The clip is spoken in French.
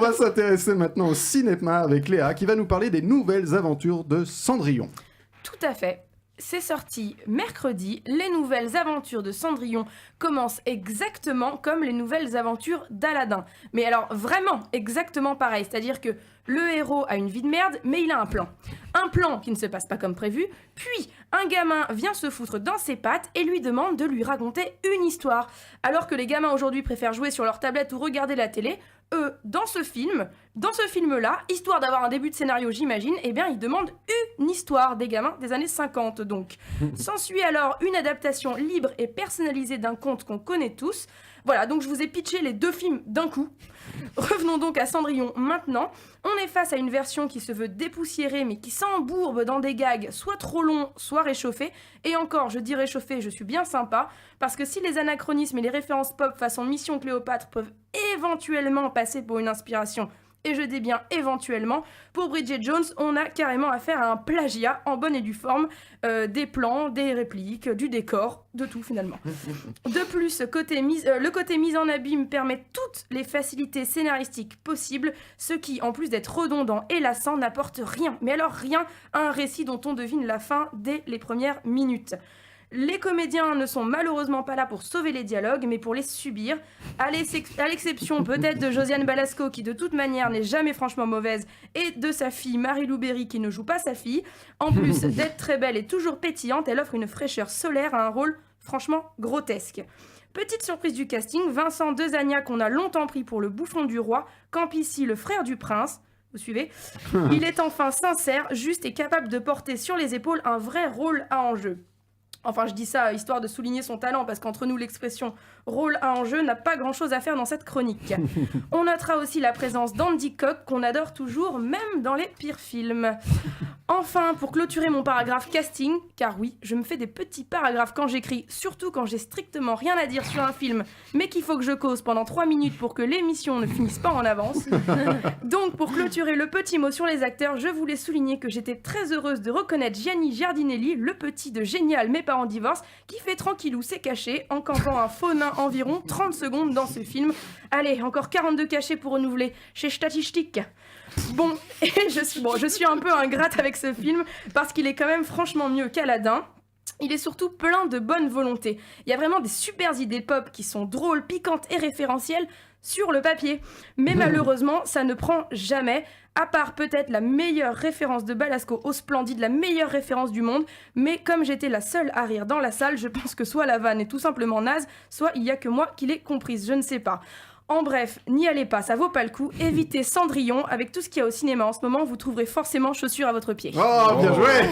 va s'intéresser maintenant au cinéma avec Léa qui va nous parler des nouvelles aventures de Cendrillon. Tout à fait. C'est sorti mercredi. Les nouvelles aventures de Cendrillon commencent exactement comme les nouvelles aventures d'Aladin. Mais alors vraiment exactement pareil. C'est-à-dire que le héros a une vie de merde, mais il a un plan. Un plan qui ne se passe pas comme prévu. Puis un gamin vient se foutre dans ses pattes et lui demande de lui raconter une histoire. Alors que les gamins aujourd'hui préfèrent jouer sur leur tablette ou regarder la télé, eux, dans ce film-là, histoire d'avoir un début de scénario, j'imagine, eh bien, ils demandent une histoire des gamins des années 50, donc. S'ensuit alors une adaptation libre et personnalisée d'un conte qu'on connaît tous. Voilà, donc je vous ai pitché les deux films d'un coup. Revenons donc à Cendrillon maintenant. On est face à une version qui se veut dépoussiérée, mais qui s'embourbe dans des gags soit trop longs, soit réchauffés. Et encore, je dis réchauffé, je suis bien sympa, parce que si les anachronismes et les références pop façon Mission Cléopâtre peuvent éventuellement passer pour une inspiration, et je dis bien éventuellement, pour Bridget Jones, on a carrément affaire à un plagiat en bonne et due forme, des plans, des répliques, du décor, de tout finalement. De plus, le côté mise en abîme permet toutes les facilités scénaristiques possibles, ce qui, en plus d'être redondant et lassant, n'apporte rien, mais alors rien, à un récit dont on devine la fin dès les premières minutes. Les comédiens ne sont malheureusement pas là pour sauver les dialogues, mais pour les subir, à l'exception peut-être de Josiane Balasco, qui de toute manière n'est jamais franchement mauvaise, et de sa fille Marie-Lou Berry, qui ne joue pas sa fille. En plus d'être très belle et toujours pétillante, elle offre une fraîcheur solaire à un rôle franchement grotesque. Petite surprise du casting, Vincent Dezagna, qu'on a longtemps pris pour le bouffon du roi, campe ici le frère du prince. Vous suivez ? Il est enfin sincère, juste et capable de porter sur les épaules un vrai rôle à enjeu. Enfin, je dis ça histoire de souligner son talent, parce qu'entre nous, l'expression « rôle à enjeu » n'a pas grand-chose à faire dans cette chronique. On notera aussi la présence d'Andy Cock, qu'on adore toujours, même dans les pires films. Enfin, pour clôturer mon paragraphe casting, car oui, je me fais des petits paragraphes quand j'écris, surtout quand j'ai strictement rien à dire sur un film, mais qu'il faut que je cause pendant 3 minutes pour que l'émission ne finisse pas en avance. Donc, pour clôturer le petit mot sur les acteurs, je voulais souligner que j'étais très heureuse de reconnaître Gianni Giardinelli, le petit de Génial, Mes parents divorcent, qui fait tranquillou ses cachets en campant un faux nain environ 30 secondes dans ce film. Allez, encore 42 cachets pour renouveler chez Statistique. Bon, je suis un peu ingrate avec ce film parce qu'il est quand même franchement mieux qu'Aladin. Il est surtout plein de bonne volonté. Il y a vraiment des super idées pop qui sont drôles, piquantes et référentielles sur le papier. Mais malheureusement, ça ne prend jamais, à part peut-être la meilleure référence de Balasco au Splendide, la meilleure référence du monde. Mais comme j'étais la seule à rire dans la salle, je pense que soit la vanne est tout simplement naze, soit il n'y a que moi qui l'ai comprise, je ne sais pas. En bref, n'y allez pas, ça vaut pas le coup. Évitez Cendrillon. Avec tout ce qu'il y a au cinéma en ce moment, vous trouverez forcément chaussures à votre pied. Oh, bien joué.